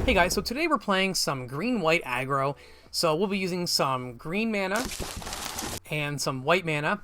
Hey guys, so today we're playing some green-white aggro. So we'll be using some green mana and some white mana.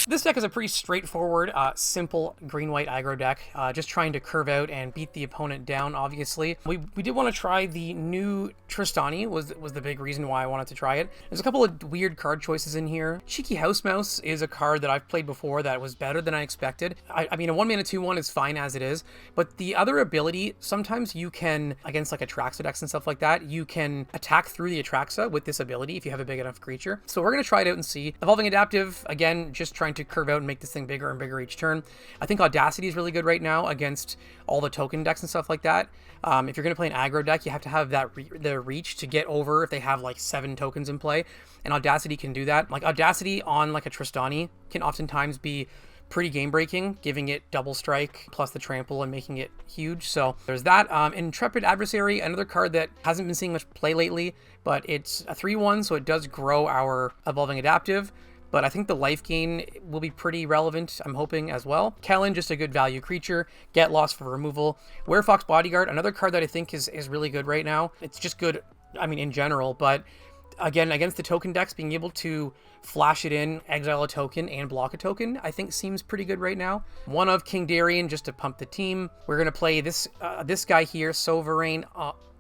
This deck is a pretty straightforward, simple green-white aggro deck, just trying to curve out and beat the opponent down, obviously. We did want to try the new Trostani, was the big reason why I wanted to try it. There's a couple of weird card choices in here. Cheeky House Mouse is a card that I've played before that was better than I expected. I mean, a 1-mana 2/1 is fine as it is, but the other ability, sometimes you can, against like Atraxa decks and stuff like that, you can attack through the Atraxa with this ability if you have a big enough creature. So we're going to try it out and see. Evolving Adaptive, again, just trying to curve out and make this thing bigger and bigger each turn. I think Audacity is really good right now against all the token decks and stuff like that. If you're going to play an aggro deck, you have to have that the reach to get over if they have like 7 tokens in play, and Audacity can do that. Like Audacity on like a Trostani can oftentimes be pretty game breaking, giving it double strike plus the trample and making it huge. So there's that. Intrepid Adversary, another card that hasn't been seeing much play lately, but it's a 3/1, so it does grow our Evolving Adaptive. But I think the life gain will be pretty relevant, I'm hoping, as well. Kellen, just a good value creature. Get Lost for removal. Werefox Bodyguard, another card that I think is really good right now. It's just good, I mean, in general, but again, against the token decks, being able to flash it in, exile a token, and block a token, I think seems pretty good right now. One of King Darien, just to pump the team. We're going to play this this guy here, Sovereign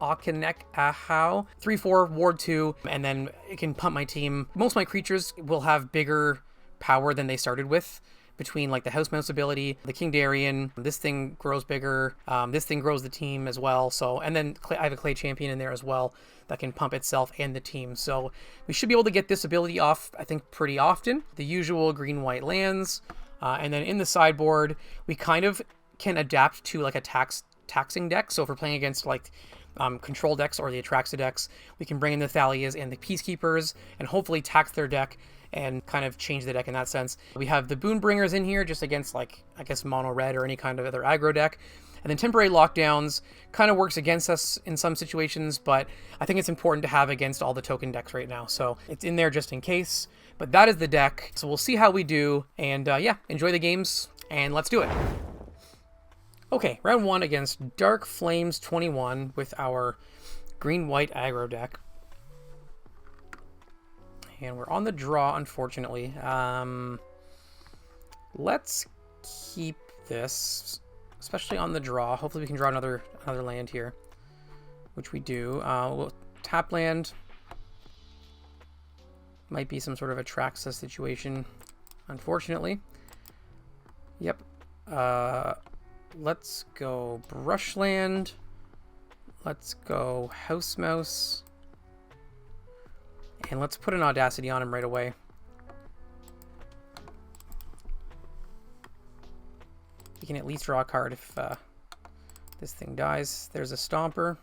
Akanek Ahau, 3/4, Ward 2, and then it can pump my team. Most of my creatures will have bigger power than they started with, between like the House Mouse ability, the King Darien, this thing grows bigger, this thing grows the team as well. So, and then I have a Clay Champion in there as well that can pump itself and the team. So we should be able to get this ability off, I think, pretty often. The usual green-white lands, and then in the sideboard, we kind of can adapt to like a taxing deck. So if we're playing against like control decks or the Atraxa decks, we can bring in the Thalias and the Peacekeepers and hopefully tax their deck and kind of change the deck in that sense. We have the Boonbringers in here just against like, I guess, mono red or any kind of other aggro deck. And then Temporary Lockdowns kind of works against us in some situations, but I think it's important to have against all the token decks right now. So it's in there just in case. But that is the deck. So we'll see how we do. And yeah, enjoy the games and let's do it. Okay, round 1 against Dark Flames 21 with our green-white aggro deck. And we're on the draw, unfortunately. Let's keep this, especially on the draw. Hopefully we can draw another land here, which we do. We'll tap land. Might be some sort of Atraxa situation, unfortunately. Yep. Let's go Brushland. Let's go House Mouse. And let's put an Audacity on him right away. He can at least draw a card if this thing dies. There's a Stomper.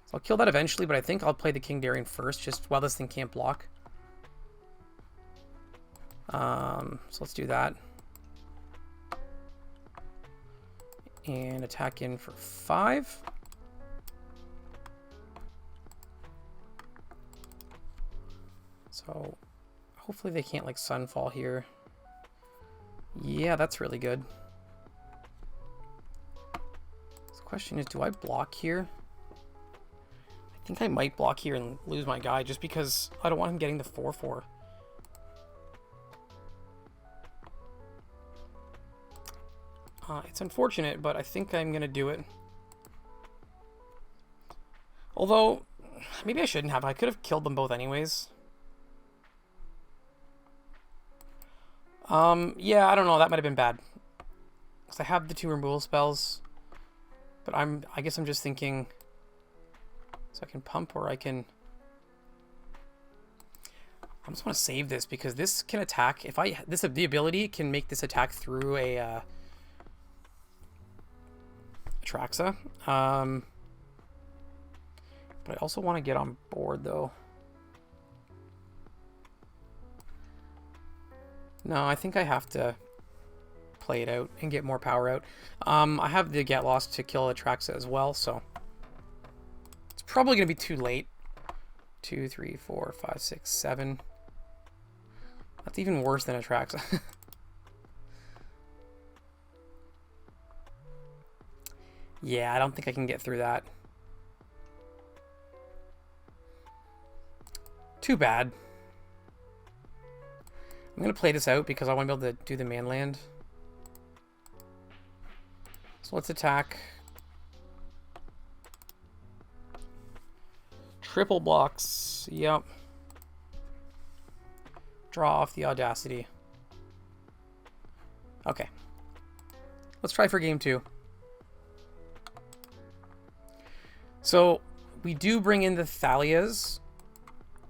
So I'll kill that eventually, but I think I'll play the King Darien first, just while this thing can't block. So let's do that. And attack in for 5. So hopefully they can't like Sunfall here. Yeah, that's really good. So the question is, do I block here? I think I might block here and lose my guy just because I don't want him getting the 4/4. It's unfortunate, but I think I'm going to do it. Although, maybe I shouldn't have. I could have killed them both anyways. Yeah, I don't know. That might have been bad. Because I have the 2 removal spells. But I guess I'm just thinking, so I can pump or I can... I just want to save this because this can attack. If the ability can make this attack through a Atraxa. But I also want to get on board though. No, I think I have to play it out and get more power out. I have the Get Lost to kill Atraxa as well, so it's probably going to be too late. 2, 3, 4, 5, 6, 7. That's even worse than Atraxa. Yeah, I don't think I can get through that. Too bad. I'm going to play this out because I want to be able to do the manland. So let's attack. Triple blocks. Yep. Draw off the audacity. Okay. Let's try for game 2. So we do bring in the Thalias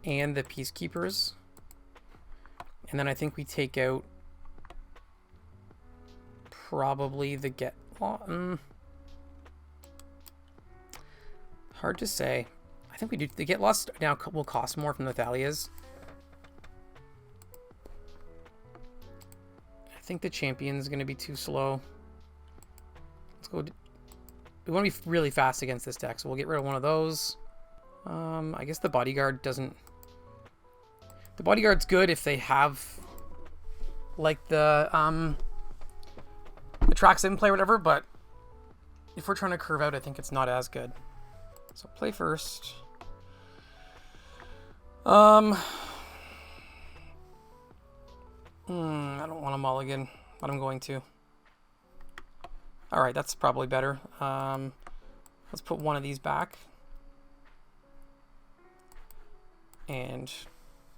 and the Peacekeepers. And then I think we take out probably the Get Lost. Hard to say. I think we do. The Get Lost now will cost more from the Thalias. I think the Champion's going to be too slow. Let's go. We want to be really fast against this deck, so we'll get rid of one of those. I guess the Bodyguard doesn't... The Bodyguard's good if they have, like, the tracks in play or whatever, but if we're trying to curve out, I think it's not as good. So play first. I don't want a mulligan, but I'm going to. Alright, that's probably better. Let's put one of these back. And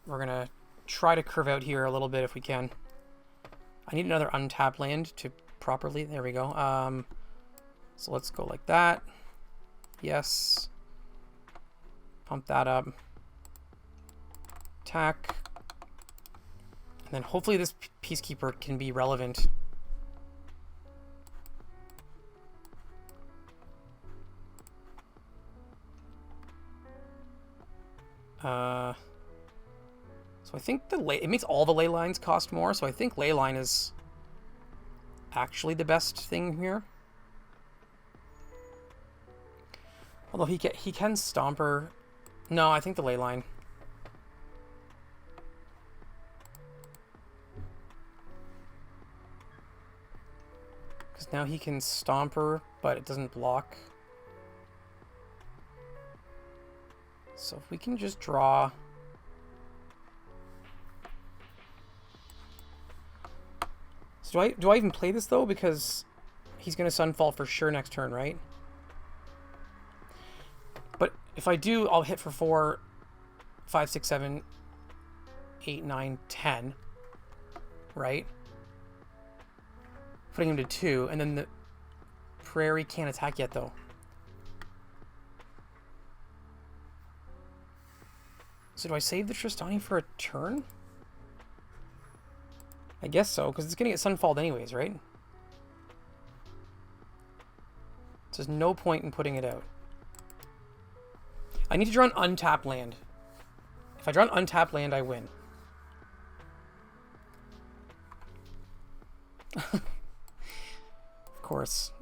we're going to try to curve out here a little bit if we can. I need another untapped land to properly... There we go. So let's go like that. Yes. Pump that up. Attack. And then hopefully this Peacekeeper can be relevant. So I think it makes all the ley lines cost more, so I think ley line is actually the best thing here. Although he can Stomper. No, I think the ley line. Because now he can Stomper, but it doesn't block. So if we can just draw... So do I even play this, though? Because he's going to Sunfall for sure next turn, right? But if I do, I'll hit for 4, 5, 6, 7, 8, 9, 10. Right? Putting him to 2. And then the Prairie can't attack yet, though. So do I save the Trostani for a turn? I guess so, because it's going to get Sunfalled anyways, right? So there's no point in putting it out. I need to draw an untapped land. If I draw an untapped land, I win. Of course.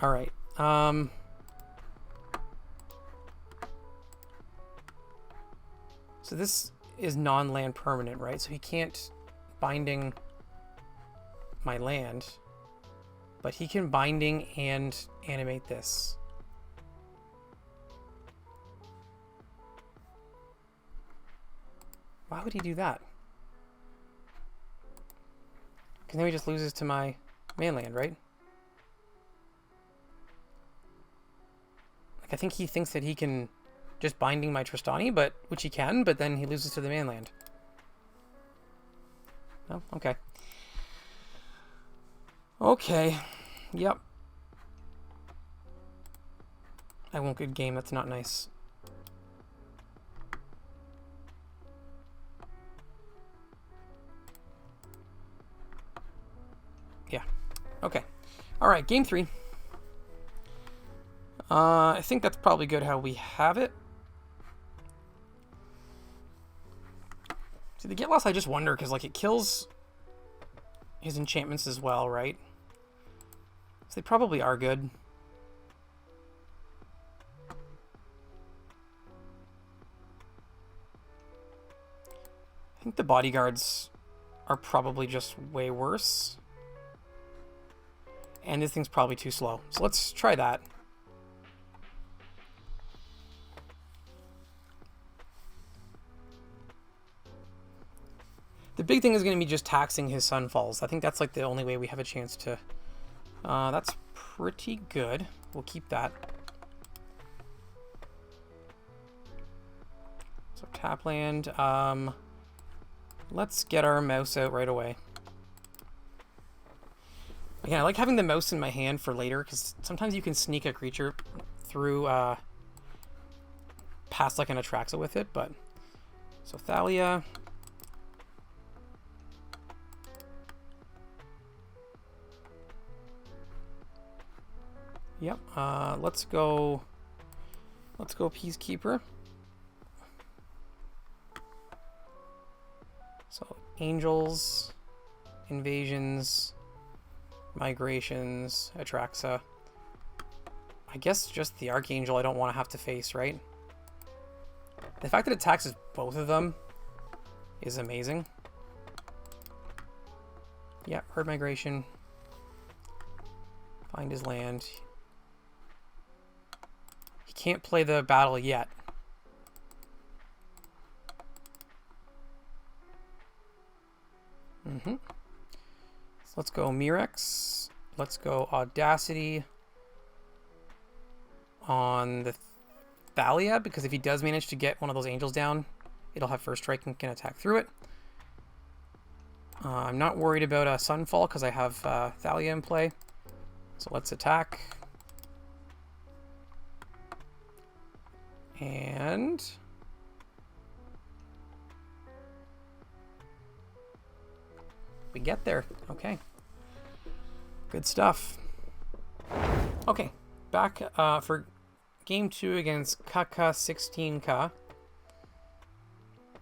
Alright. So this is non-land permanent, right? So he can't binding my land, but he can binding and animate this. Why would he do that? Because then he just loses to my mainland, right? Like, I think he thinks that he can just binding my Trostani, but which he can, but then he loses to the mainland. Oh, okay. Okay. Yep. I won't good game. That's not nice. Yeah. Okay. All right. Game 3. I think that's probably good how we have it. See, the Get Lost, I just wonder, because, like, it kills his enchantments as well, right? So they probably are good. I think the Bodyguards are probably just way worse. And this thing's probably too slow. So let's try that. The big thing is going to be just taxing his Sunfalls. I think that's like the only way we have a chance to... that's pretty good. We'll keep that. So tap land. Let's get our mouse out right away. Again, I like having the mouse in my hand for later, because sometimes you can sneak a creature through past like an Atraxa with it, but... So Thalia... Yep, let's go Peacekeeper. So, Angels, Invasions, Migrations, Atraxa. I guess just the Archangel I don't want to have to face, right? The fact that it taxes both of them is amazing. Yeah, Herd Migration. Find his land. He can't play the battle yet. So let's go Mirex. Let's go Audacity on the Thalia, because if he does manage to get one of those angels down, it'll have first strike and can attack through it. I'm not worried about a Sunfall because I have Thalia in play. So let's attack. And we get there. Okay. Good stuff. Okay. Back for game 2 against Kaka 16K.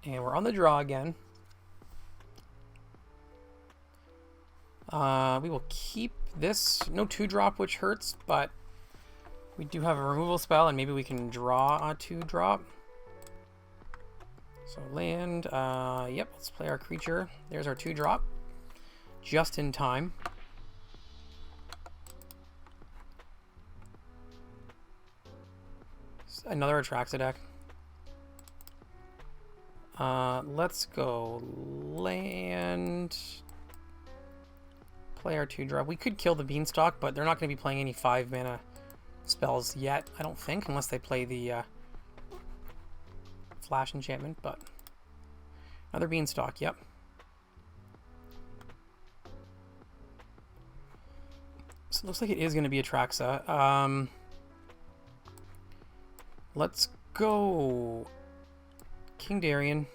And we're on the draw again. We will keep this. No 2-drop, which hurts, but we do have a removal spell, and maybe we can draw a 2-drop. So land, yep, let's play our creature. There's our 2-drop. Just in time. Another Atraxa deck. Let's go land. Play our 2-drop. We could kill the Beanstalk, but they're not going to be playing any 5-mana spells yet, I don't think, unless they play the Flash enchantment, but another Beanstalk, yep. So it looks like it is going to be Atraxa. Let's go King Darien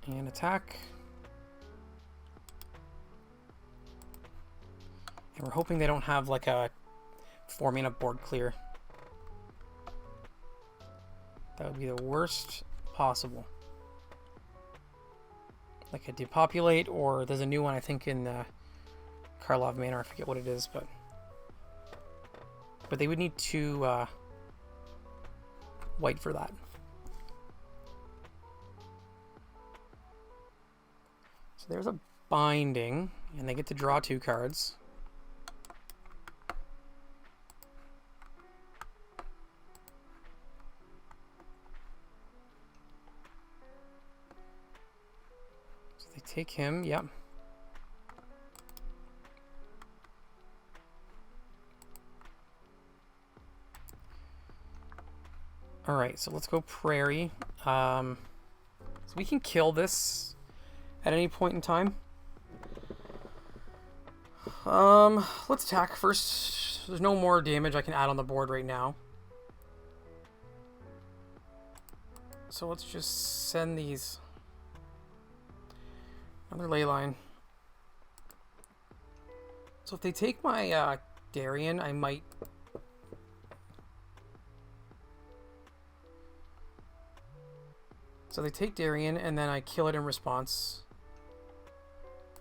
and attack. And we're hoping they don't have like a 4-mana board clear. That would be the worst possible. Like a Depopulate, or there's a new one I think in Karlov Manor, I forget what it is, but they would need to white for that. So there's a Binding, and they get to draw 2 cards. So they take him, yep. Alright, so let's go Prairie. So we can kill this at any point in time. Let's attack first. There's no more damage I can add on the board right now. So let's just send these. Another Leyline. So if they take my Darien, I might... So they take Darien, and then I kill it in response.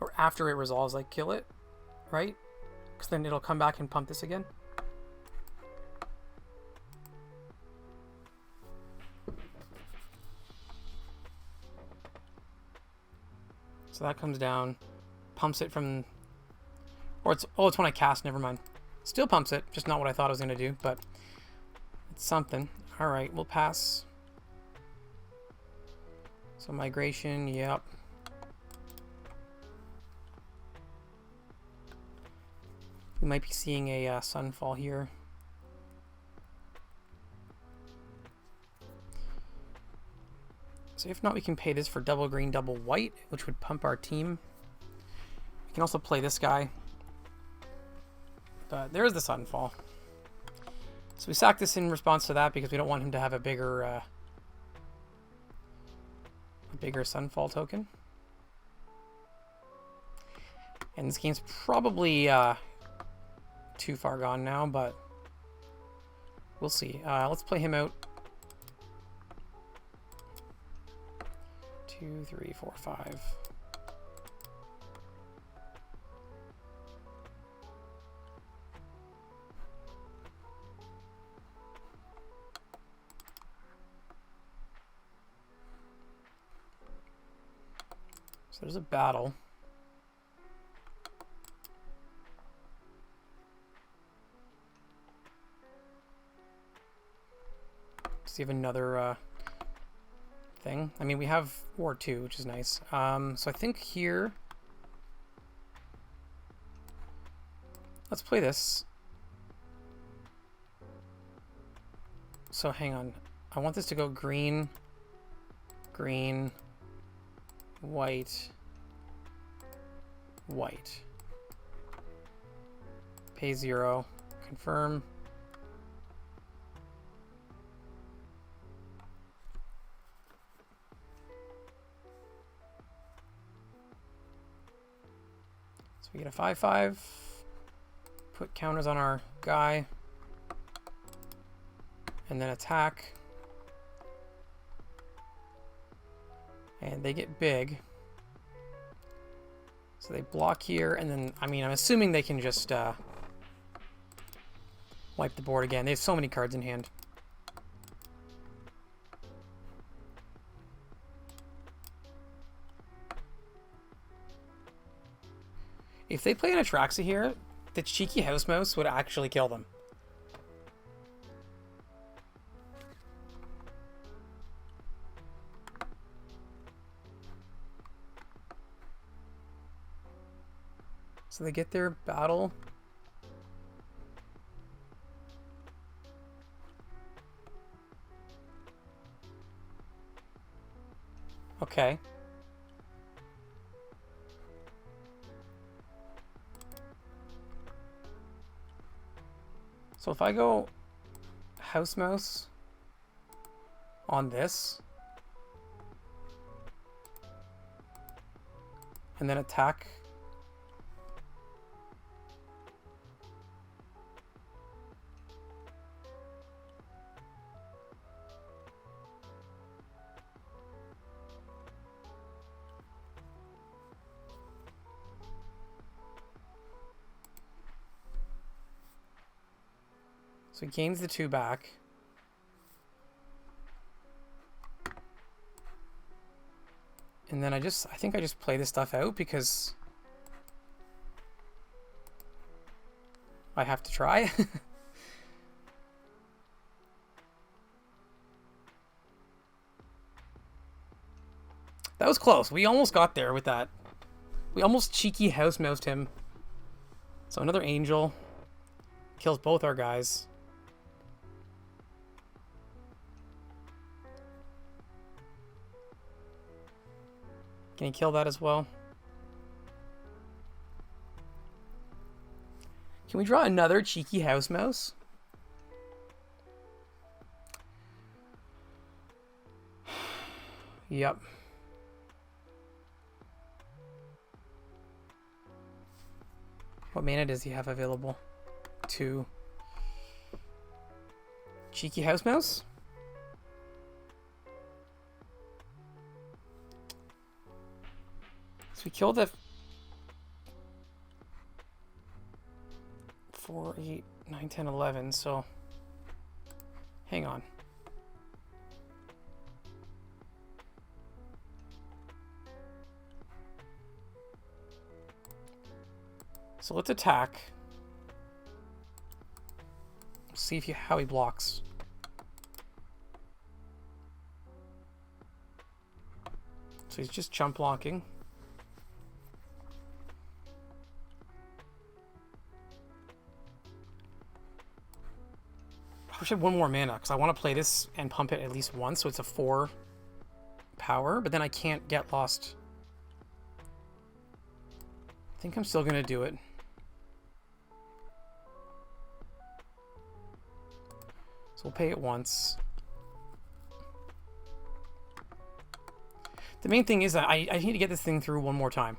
Or after it resolves, I kill it, right? Because then it'll come back and pump this again. So that comes down, pumps it from... Or it's, oh, it's when I cast, never mind. Still pumps it, just not what I thought I was going to do, but it's something. Alright, we'll pass. So migration, yep. We might be seeing a sunfall here. So if not, we can pay this for double green, double white, which would pump our team. We can also play this guy. But there's the sunfall. So we sack this in response to that because we don't want him to have a bigger sunfall token. And this game's probably too far gone now, but we'll see. Let's play him out. 2, 3, 4, 5. So there's a battle. So you have another thing. I mean, we have War 2, which is nice. So I think here... Let's play this. So hang on. I want this to go green, green, white, white. Pay 0. Confirm. So we get a 5/5. Put counters on our guy. And then attack. And they get big. So they block here, and then, I mean, I'm assuming they can just wipe the board again. They have so many cards in hand. If they play an Atraxa here, the cheeky house mouse would actually kill them. So they get their battle. Okay. So if I go house mouse on this and then attack. So he gains the 2 back. And then I think I just play this stuff out because I have to try. That was close. We almost got there with that. We almost cheeky house moused him. So another angel kills both our guys. Can he kill that as well? Can we draw another cheeky house mouse? Yep. What mana does he have available? 2. Cheeky house mouse? So we killed the 4, 8, 9, 10, 11, so hang on. So let's attack. See how he blocks. So he's just chump blocking. I wish I had one more mana, because I want to play this and pump it at least once, so it's a 4 power, but then I can't get lost. I think I'm still going to do it. So we'll pay it once. The main thing is that I need to get this thing through one more time.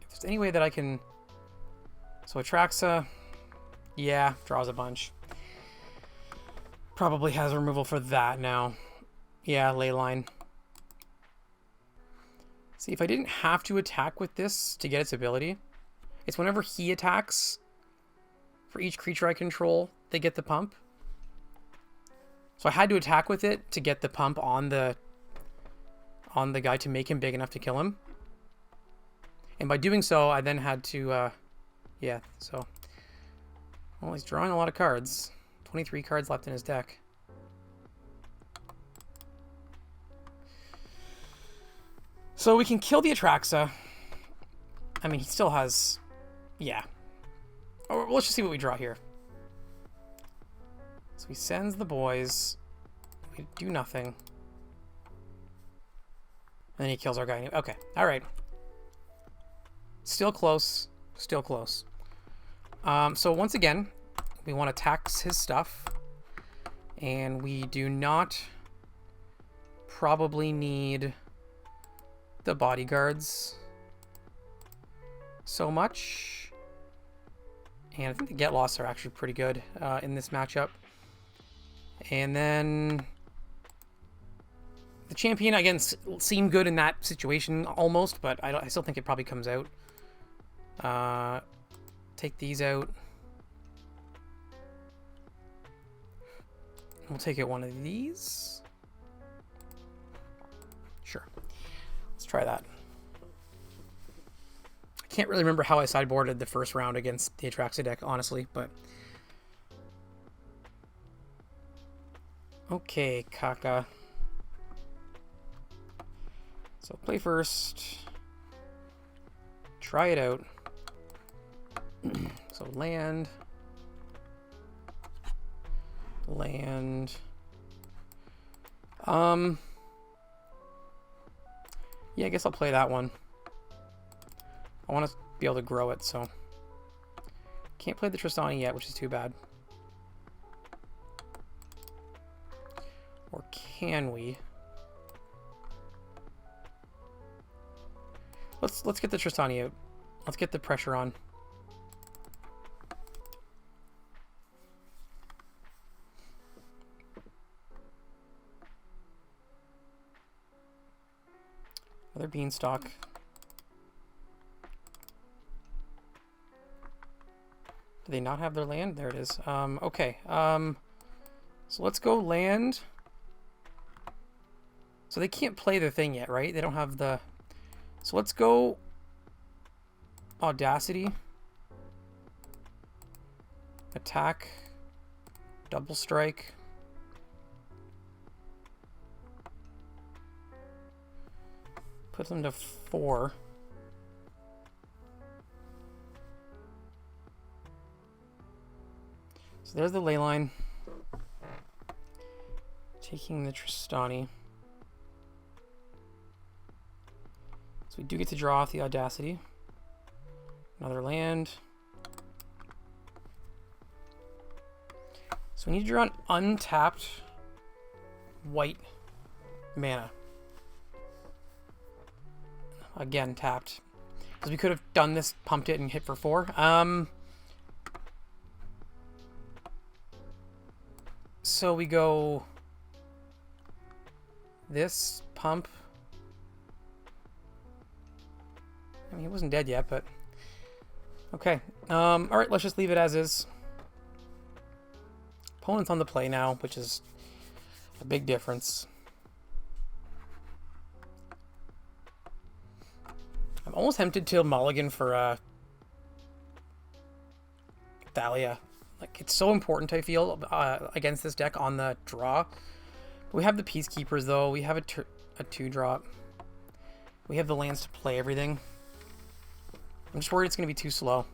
If there's any way that I can... So Atraxa, yeah, draws a bunch. Probably has removal for that now. Yeah, Leyline. See, if I didn't have to attack with this to get its ability, it's whenever he attacks, for each creature I control, they get the pump. So I had to attack with it to get the pump on the guy to make him big enough to kill him. And by doing so, I then had to, yeah, so... Well, he's drawing a lot of cards. 23 cards left in his deck. So we can kill the Atraxa. I mean, he still has... Yeah. Or let's just see what we draw here. So he sends the boys. We do nothing. And then he kills our guy anyway. Okay, alright. Still close. Still close. So once again, we want to tax his stuff. And we do not probably need the bodyguards so much. And I think the get loss are actually pretty good in this matchup. And then the champion, again, seemed good in that situation almost, but I still think it probably comes out. Take these out. We'll take out one of these. Sure. Let's try that. I can't really remember how I sideboarded the first round against the Atraxa deck, honestly, but... Okay, Kaka. So play first. Try it out. So land. Land. Yeah, I guess I'll play that one. I want to be able to grow it, so... Can't play the Trostani yet, which is too bad. Or can we? Let's get the Trostani out. Let's get the pressure on. Another beanstalk. Do they not have their land? There it is. Okay. So let's go land. So they can't play the thing yet, right? They don't have the... So let's go Audacity. Attack. Double strike. Put them to 4. So there's the ley line. Taking the Trostani. So we do get to draw off the Audacity. Another land. So we need to draw an untapped white mana. Again, tapped. Because we could have done this, pumped it, and hit for 4. So we go... This, pump. I mean, he wasn't dead yet, but... Okay. Alright, let's just leave it as is. Opponent's on the play now, which is a big difference. I'm almost tempted to mulligan for Thalia. Like, it's so important, I feel, against this deck on the draw. We have the Peacekeepers, though. We have a 2-drop. We have the lands to play everything. I'm just worried it's going to be too slow.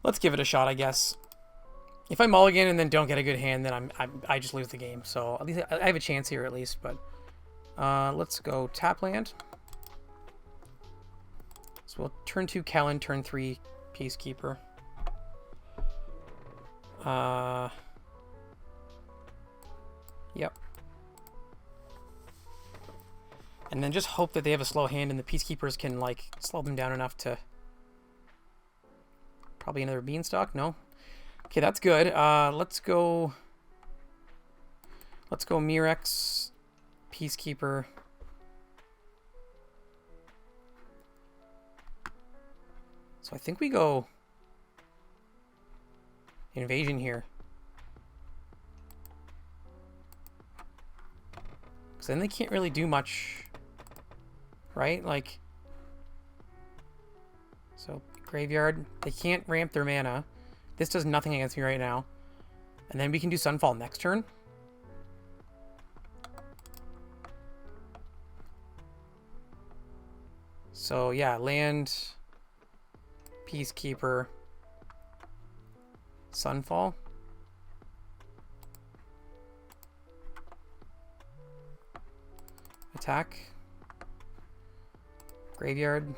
Let's give it a shot, I guess. If I mulligan and then don't get a good hand, then I just lose the game. So at least I have a chance here, at least. But let's go tap land. So we'll turn 2 Kellen, turn 3 Peacekeeper. Yep. And then just hope that they have a slow hand and the Peacekeepers can, like, slow them down enough to... Probably another Beanstalk? No? Okay, that's good. Let's go Mirex, Peacekeeper. So I think we go Invasion here. Because then they can't really do much, right? Like, so Graveyard, they can't ramp their mana. This does nothing against me right now. And then we can do Sunfall next turn. So yeah, land, Peacekeeper, Sunfall. Attack. Graveyard.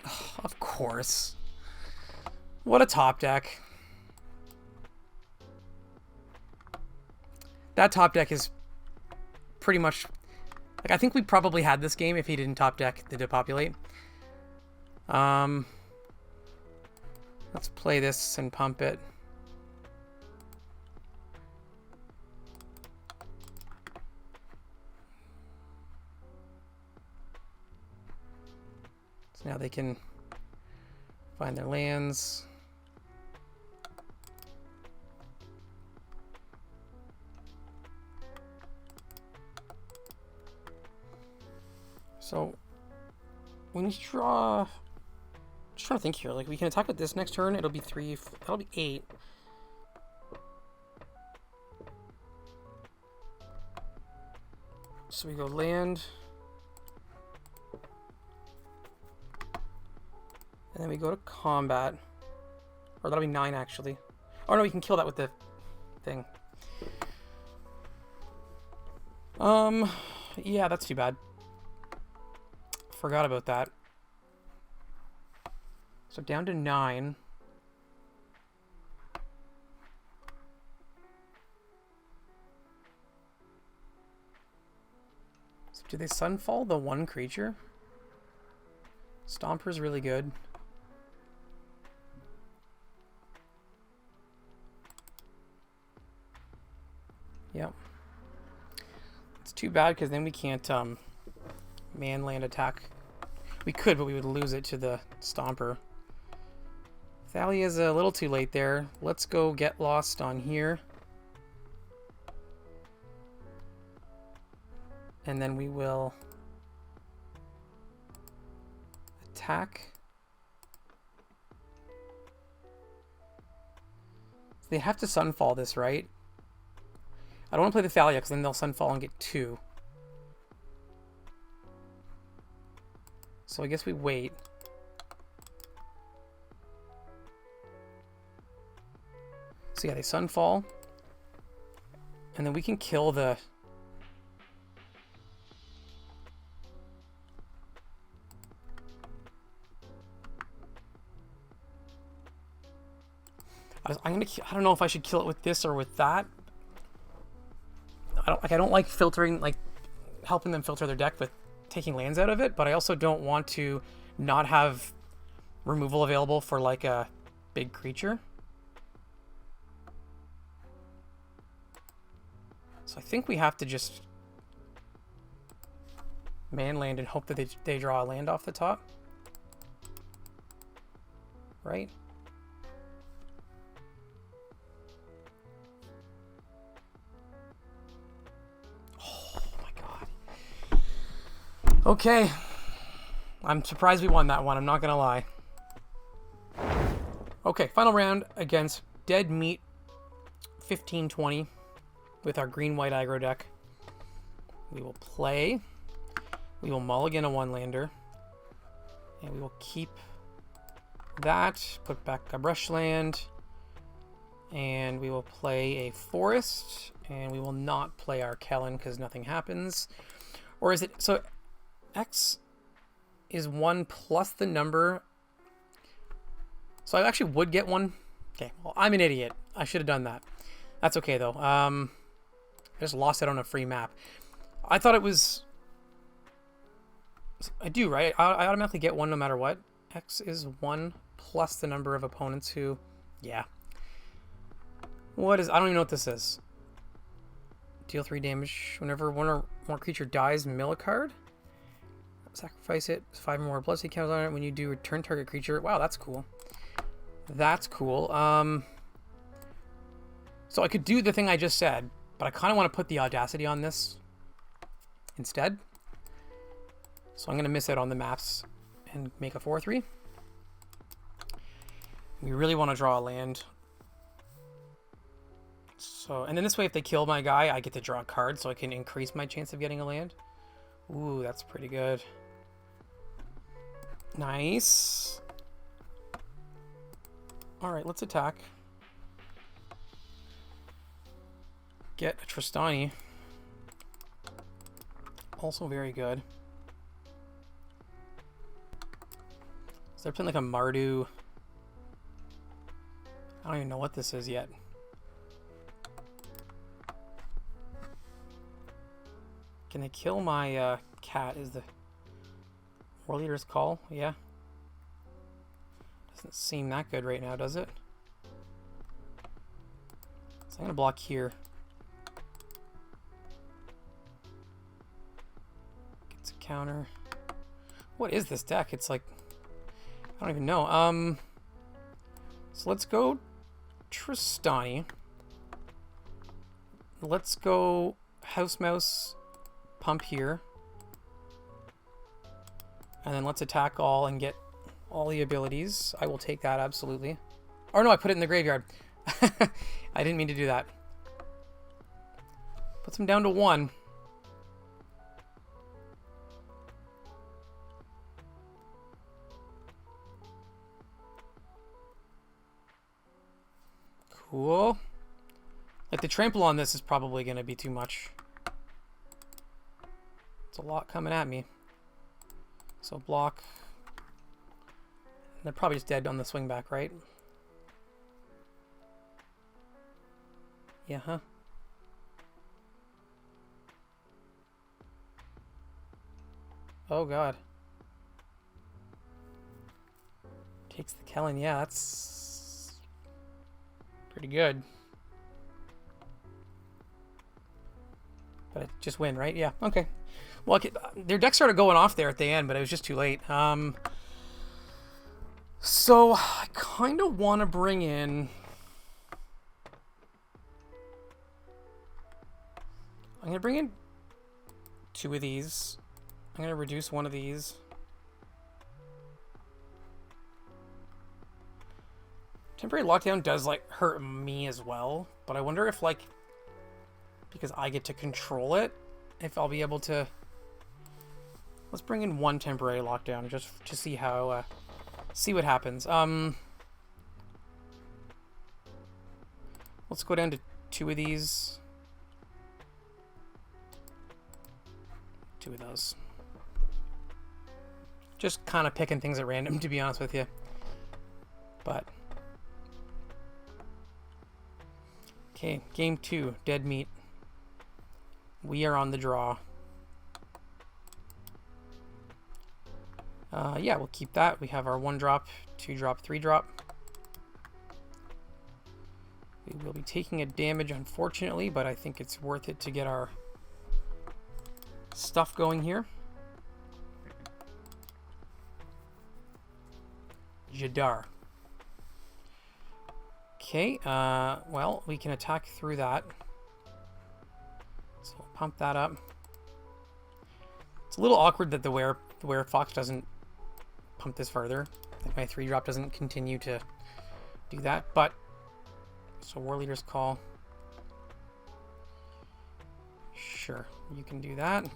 Oh, of course. What a top deck. That top deck is pretty much... Like, I think we probably had this game if he didn't top deck the Depopulate. Let's play this and pump it. So now they can find their lands. So we need to draw... Just trying to think here. Like, we can attack with this next turn. It'll be 3. That'll be 8. So we go land. And then we go to combat. Or that'll be 9, actually. Oh, no, we can kill that with the thing. Yeah, that's too bad. Forgot about that. So down to 9. So do they Sunfall the 1 creature? Stomper's really good. Yep. It's too bad because then we can't man-land attack. We could, but we would lose it to the Stomper. Thalia's a little too late there. Let's go get lost on here. And then we will attack. They have to Sunfall this, right? I don't want to play the Thalia because then they'll Sunfall and get 2. So I guess we wait. So yeah, they Sunfall. And then we can kill the... I don't know if I should kill it with this or with that. I don't like filtering, like helping them filter their deck with taking lands out of it, but I also don't want to not have removal available for like a big creature. So I think we have to just man land and hope that they draw a land off the top. Right? Okay. I'm surprised we won that one, I'm not gonna lie. Okay, final round against Dead Meat 1520 with our green-white aggro deck. We will play. We will mulligan a one-lander. And we will keep that, put back a brushland, and we will play a forest, and we will not play our Kellen because nothing happens. Or is it... So, X is 1 plus the number... So I actually would get one. Okay, well, I'm an idiot. I should have done that. That's okay, though. I just lost it on a free map. I thought it was... I do, right? I automatically get one no matter what. X is 1 plus the number of opponents who... Yeah. What is... I don't even know what this is. Deal 3 damage whenever one or more creature dies, mill a card. Sacrifice it. 5 more bloodseed counters on it. When you do return target creature. Wow, that's cool. That's cool. So I could do the thing I just said, but I kind of want to put the audacity on this instead. So I'm going to miss out on the maps and make a 4/3. We really want to draw a land. So, and then this way, if they kill my guy, I get to draw a card, so I can increase my chance of getting a land. Ooh, that's pretty good. Nice. Alright, let's attack. Get a Trostani. Also very good. So they're playing like a Mardu. I don't even know what this is yet. Can they kill my cat? Is the War Leader's call? Yeah. Doesn't seem that good right now, does it? So I'm gonna block here. Gets a counter. What is this deck? It's like, I don't even know. So let's go Trostani. Let's go House Mouse Pump here. And then let's attack all and get all the abilities. I will take that, absolutely. Or no, I put it in the graveyard. I didn't mean to do that. Puts him down to 1. Cool. Like, the trample on this is probably going to be too much. It's a lot coming at me. So block. They're probably just dead on the swing back, right? Yeah, huh? Oh, God. Takes the Kellen. Yeah, that's pretty good. But it just win, right? Yeah, okay. Well, their deck started going off there at the end, but it was just too late. So, I kind of want to bring in... I'm going to bring in 2 of these. I'm going to reduce 1 of these. Temporary lockdown does, like, hurt me as well. But I wonder if, like, because I get to control it, if I'll be able to... Let's bring in 1 temporary lockdown just to see how... see what happens. Let's go down to 2 of these. 2 of those. Just kind of picking things at random, to be honest with you. But... Okay, game 2, Dead Meat. We are on the draw. Yeah, we'll keep that. We have our 1-drop, 2-drop, 3-drop. We will be taking a damage, unfortunately, but I think it's worth it to get our stuff going here. Jadar. Okay, well, we can attack through that. So we'll pump that up. It's a little awkward that the were fox doesn't pump this further. Like my 3-drop doesn't continue to do that, but so War Leader's Call. Sure, you can do that.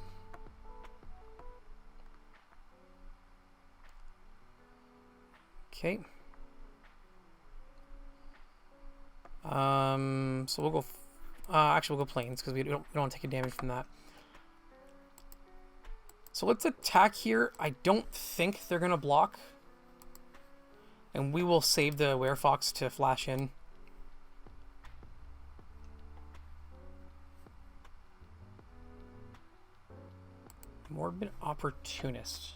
Okay. So we'll go. Actually, we'll go planes because we don't want to take a damage from that. So let's attack here. I don't think they're gonna block, and we will save the Werefox to flash in. Morbid Opportunist.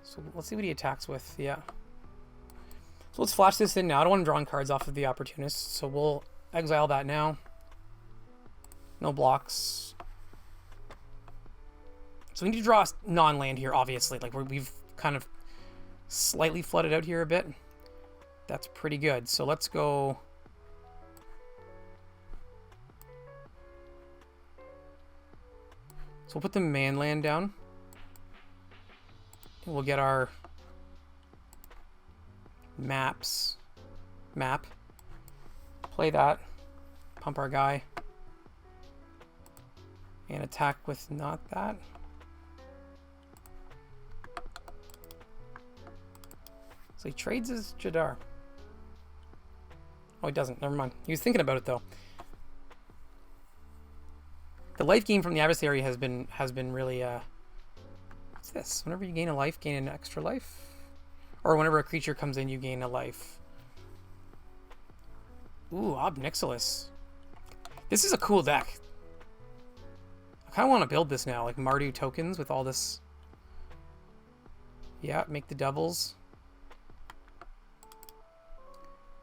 So let's see what he attacks with. Yeah. So let's flash this in now. I don't want him drawing cards off of the Opportunist, so we'll exile that now. No blocks. So we need to draw a non-land here, obviously. Like we've kind of slightly flooded out here a bit. That's pretty good. So let's go. So we'll put the man land down. And we'll get our map. Play that. Pump our guy. And attack with not that. So he trades his Jadar. Oh, he doesn't. Never mind. He was thinking about it, though. The life gain from the adversary has been really... What's this? Whenever you gain a life, gain an extra life? Or whenever a creature comes in, you gain a life. Ooh, Ob Nixilis. This is a cool deck. I kind of want to build this now. Like Mardu tokens with all this... Yeah, make the doubles.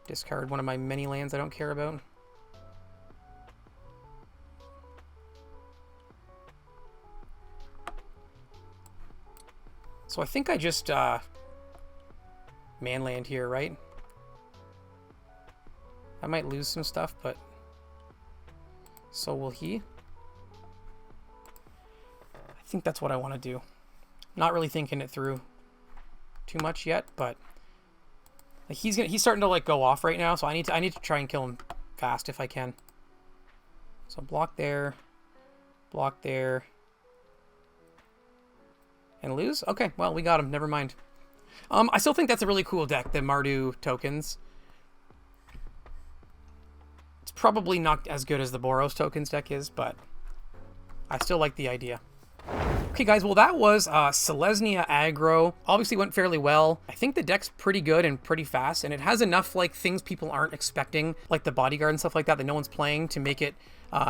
Discard one of my many lands I don't care about. So I think I just manland here, right? I might lose some stuff, but so will he. I think that's what I want to do. Not really thinking it through too much yet, but like he's starting to like go off right now, so I need to try and kill him fast if I can. So block there, and lose. Okay, well we got him. Never mind. I still think that's a really cool deck, the Mardu tokens. It's probably not as good as the Boros tokens deck is, but I still like the idea. Okay, guys, well, that was Selesnya Aggro. Obviously went fairly well. I think the deck's pretty good and pretty fast, and it has enough, like, things people aren't expecting, like the Bodyguard and stuff like that no one's playing, to make it,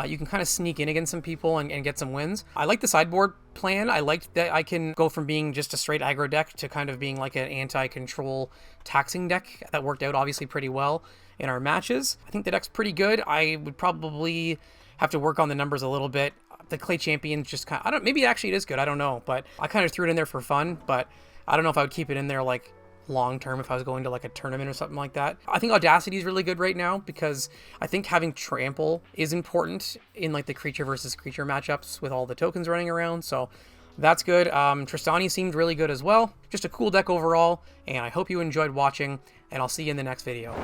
you can kind of sneak in against some people and get some wins. I like the sideboard plan. I liked that I can go from being just a straight aggro deck to kind of being like an anti-control taxing deck. That worked out, obviously, pretty well in our matches. I think the deck's pretty good. I would probably have to work on the numbers a little bit. The Clay Champion's just kind of, maybe actually it is good, I don't know, but I kind of threw it in there for fun, but I don't know if I would keep it in there like long term if I was going to like a tournament or something like that. I think Audacity is really good right now because I think having Trample is important in like the creature versus creature matchups with all the tokens running around, so that's good. Trostani seemed really good as well. Just a cool deck overall, and I hope you enjoyed watching, and I'll see you in the next video.